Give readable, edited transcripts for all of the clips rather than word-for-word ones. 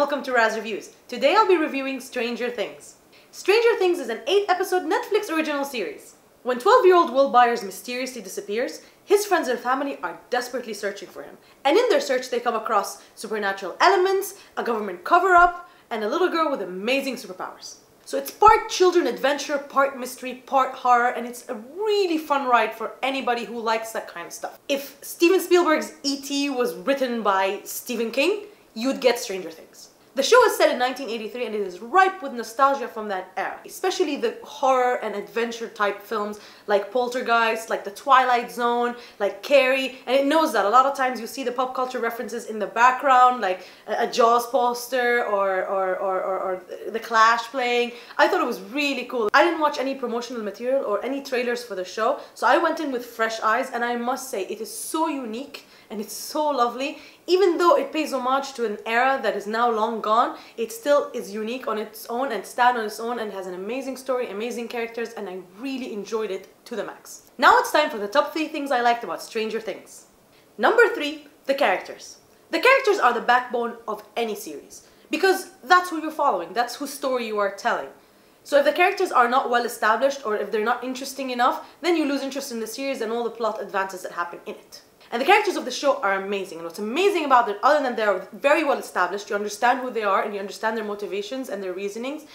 welcome to Razz Reviews. Today I'll be reviewing Stranger Things. Stranger Things is an 8-episode Netflix original series. When 12-year-old Will Byers mysteriously disappears, his friends and family are desperately searching for him. And in their search they come across supernatural elements, a government cover-up, and a little girl with amazing superpowers. So it's part children adventure, part mystery, part horror, and it's a really fun ride for anybody who likes that kind of stuff. If Steven Spielberg's E.T. was written by Stephen King, you'd get Stranger Things. The show is set in 1983 and it is ripe with nostalgia from that era, especially the horror and adventure type films like Poltergeist, like The Twilight Zone, like Carrie, and it knows that. A lot of times you see the pop culture references in the background, like a Jaws poster or The Clash playing. I thought it was really cool. I didn't watch any promotional material or any trailers for the show, so I went in with fresh eyes, and I must say it is so unique and it's so lovely. Even though it pays homage to an era that is now long gone, it still is unique on its own and stands on its own and has an amazing story, amazing characters, and I really enjoyed it to the max. Now it's time for the top 3 things I liked about Stranger Things. Number 3, the characters. The characters are the backbone of any series because that's who you're following, that's whose story you are telling. So if the characters are not well established or if they're not interesting enough, then you lose interest in the series and all the plot advances that happen in it. And the characters of the show are amazing, and what's amazing about it, other than they're very well established, you understand who they are and you understand their motivations and their reasonings.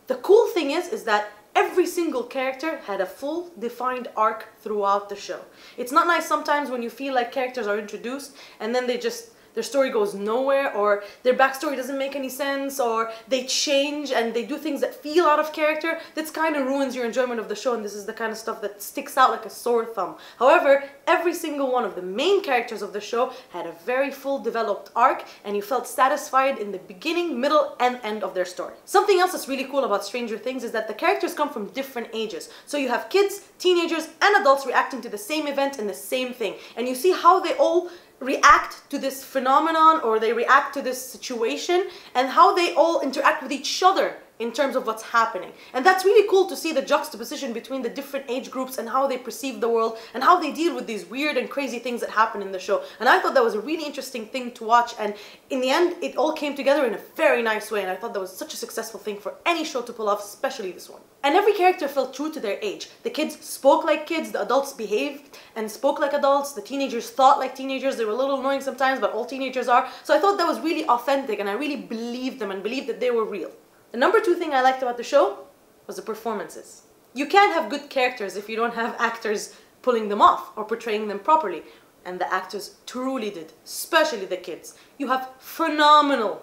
The cool thing is that every single character had a full defined arc throughout the show. It's not nice sometimes when you feel like characters are introduced and then their story goes nowhere, or their backstory doesn't make any sense, or they change and they do things that feel out of character. That kind of ruins your enjoyment of the show, and this is the kind of stuff that sticks out like a sore thumb. However, every single one of the main characters of the show had a very full developed arc, and you felt satisfied in the beginning, middle, and end of their story. Something else that's really cool about Stranger Things is that the characters come from different ages. So you have kids, teenagers, and adults reacting to the same event and the same thing. And you see how they all react to this phenomenon, or they react to this situation, and how they all interact with each other in terms of what's happening. And that's really cool to see the juxtaposition between the different age groups and how they perceive the world and how they deal with these weird and crazy things that happen in the show. And I thought that was a really interesting thing to watch, and in the end it all came together in a very nice way, and I thought that was such a successful thing for any show to pull off, especially this one. And every character felt true to their age. The kids spoke like kids, the adults behaved and spoke like adults, the teenagers thought like teenagers. They were a little annoying sometimes, but all teenagers are. So I thought that was really authentic, and I really believed them and believed that they were real. The number 2 thing I liked about the show was the performances. You can't have good characters if you don't have actors pulling them off or portraying them properly. And the actors truly did, especially the kids. You have phenomenal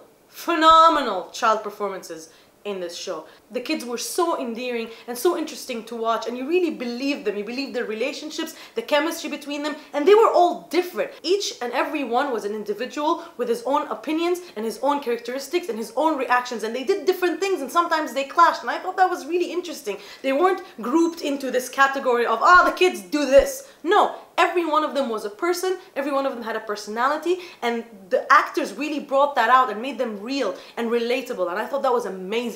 child performances in this show. The kids were so endearing and so interesting to watch, and you really believed them. You believed their relationships, the chemistry between them, and they were all different. Each and every one was an individual with his own opinions and his own characteristics and his own reactions, and they did different things and sometimes they clashed, and I thought that was really interesting. They weren't grouped into this category of, the kids do this. No, every one of them was a person, every one of them had a personality, and the actors really brought that out and made them real and relatable, and I thought that was amazing.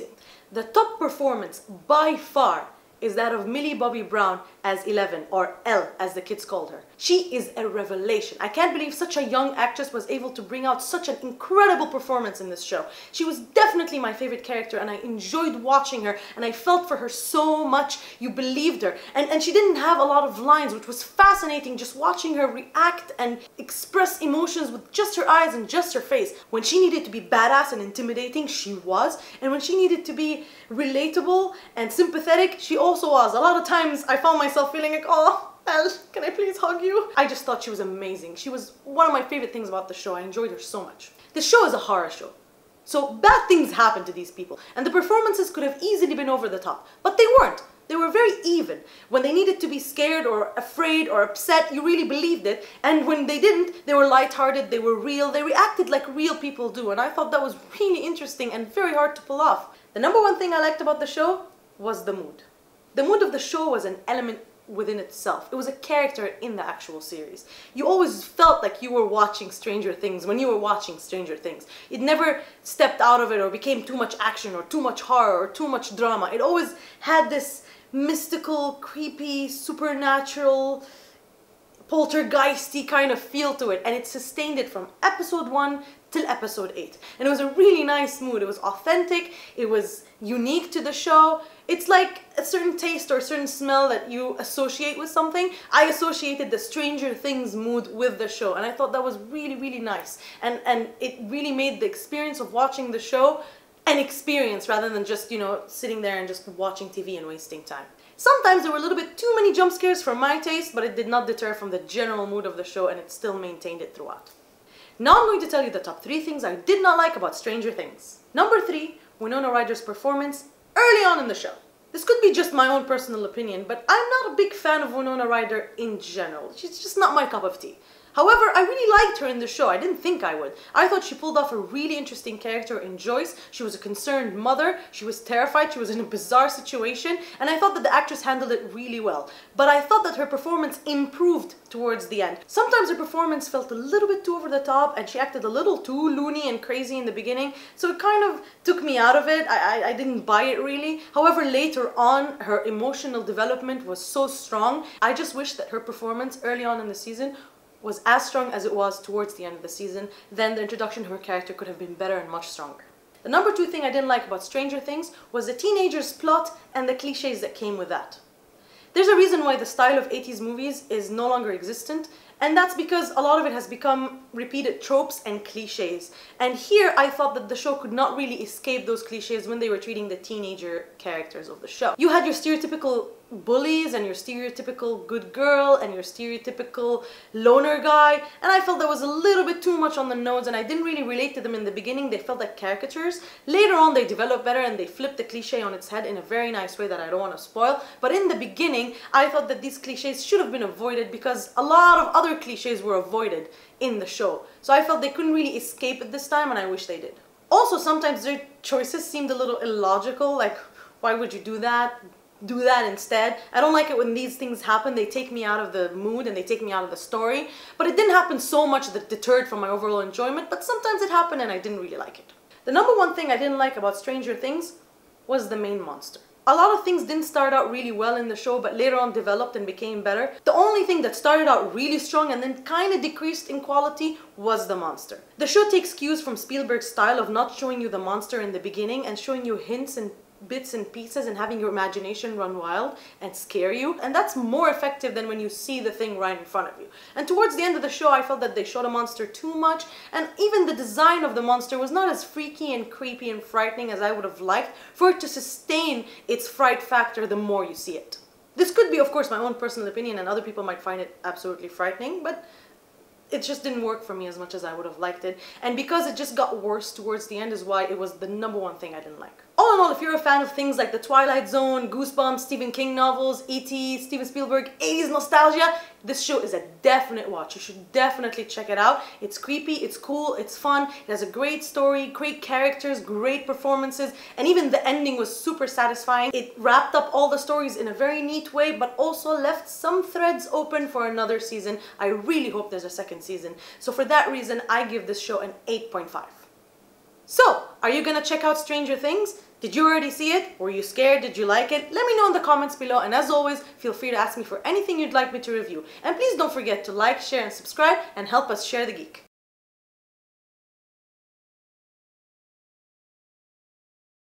The top performance by far is that of Millie Bobby Brown as 11, or Elle as the kids called her. She is a revelation. I can't believe such a young actress was able to bring out such an incredible performance in this show. She was definitely my favorite character, and I enjoyed watching her, and I felt for her so much. You believed her, and she didn't have a lot of lines, which was fascinating, just watching her react and express emotions with just her eyes and just her face. When she needed to be badass and intimidating, she was, and when she needed to be relatable and sympathetic, she also was. A lot of times I found myself feeling like, Elle, can I please hug you? I just thought she was amazing. She was one of my favorite things about the show. I enjoyed her so much. The show is a horror show, so bad things happen to these people, and the performances could have easily been over the top, but they weren't. They were very even. When they needed to be scared or afraid or upset, you really believed it, and when they didn't, they were lighthearted, they were real, they reacted like real people do, and I thought that was really interesting and very hard to pull off. The number 1 thing I liked about the show was the mood. The mood of the show was an element within itself. It was a character in the actual series. You always felt like you were watching Stranger Things when you were watching Stranger Things. It never stepped out of it or became too much action or too much horror or too much drama. It always had this mystical, creepy, supernatural, poltergeisty kind of feel to it, and it sustained it from episode 1 till episode 8. And it was a really nice mood. It was authentic, it was unique to the show. It's like a certain taste or a certain smell that you associate with something. I associated the Stranger Things mood with the show, and I thought that was really, really nice. And it really made the experience of watching the show an experience rather than just, you know, sitting there and just watching TV and wasting time. Sometimes there were a little bit too many jump scares for my taste, but it did not deter from the general mood of the show, and it still maintained it throughout. Now I'm going to tell you the top 3 things I did not like about Stranger Things. Number 3, Winona Ryder's performance early on in the show. This could be just my own personal opinion, but I'm not a big fan of Winona Ryder in general. She's just not my cup of tea. However, I really liked her in the show. I didn't think I would. I thought she pulled off a really interesting character in Joyce. She was a concerned mother. She was terrified. She was in a bizarre situation. And I thought that the actress handled it really well. But I thought that her performance improved towards the end. Sometimes her performance felt a little bit too over the top, and she acted a little too loony and crazy in the beginning. So it kind of took me out of it. I didn't buy it really. However, later on, her emotional development was so strong. I just wish that her performance early on in the season was as strong as it was towards the end of the season. Then the introduction to her character could have been better and much stronger. The number 2 thing I didn't like about Stranger Things was the teenagers' plot and the cliches that came with that. There's a reason why the style of 80s movies is no longer existent, and that's because a lot of it has become repeated tropes and cliches. And here I thought that the show could not really escape those cliches when they were treating the teenager characters of the show. You had your stereotypical bullies and your stereotypical good girl and your stereotypical loner guy, and I felt that was a little bit too much on the nose, and I didn't really relate to them in the beginning. They felt like caricatures. Later on they developed better and they flipped the cliche on its head in a very nice way that I don't want to spoil, but in the beginning I thought that these cliches should have been avoided because a lot of other cliches were avoided in the show. So I felt they couldn't really escape it this time, and I wish they did. Also, sometimes their choices seemed a little illogical, like why would you do that? Do that instead. I don't like it when these things happen. They take me out of the mood and they take me out of the story. But it didn't happen so much that it deterred from my overall enjoyment, but sometimes it happened and I didn't really like it. The number 1 thing I didn't like about Stranger Things was the main monster. A lot of things didn't start out really well in the show, but later on developed and became better. The only thing that started out really strong and then kind of decreased in quality was the monster. The show takes cues from Spielberg's style of not showing you the monster in the beginning and showing you hints and bits and pieces and having your imagination run wild and scare you, and that's more effective than when you see the thing right in front of you. And towards the end of the show I felt that they showed a monster too much, and even the design of the monster was not as freaky and creepy and frightening as I would have liked for it to sustain its fright factor the more you see it. This could be, of course, my own personal opinion, and other people might find it absolutely frightening, but it just didn't work for me as much as I would have liked it. And because it just got worse towards the end is why it was the number 1 thing I didn't like. All in all, if you're a fan of things like The Twilight Zone, Goosebumps, Stephen King novels, E.T., Steven Spielberg, 80s nostalgia, this show is a definite watch. You should definitely check it out. It's creepy, it's cool, it's fun, it has a great story, great characters, great performances, and even the ending was super satisfying. It wrapped up all the stories in a very neat way, but also left some threads open for another season. I really hope there's a second season. So for that reason, I give this show an 8.5. So, are you gonna check out Stranger Things? Did you already see it? Were you scared? Did you like it? Let me know in the comments below, and as always, feel free to ask me for anything you'd like me to review. And please don't forget to like, share, and subscribe, and help us share the geek.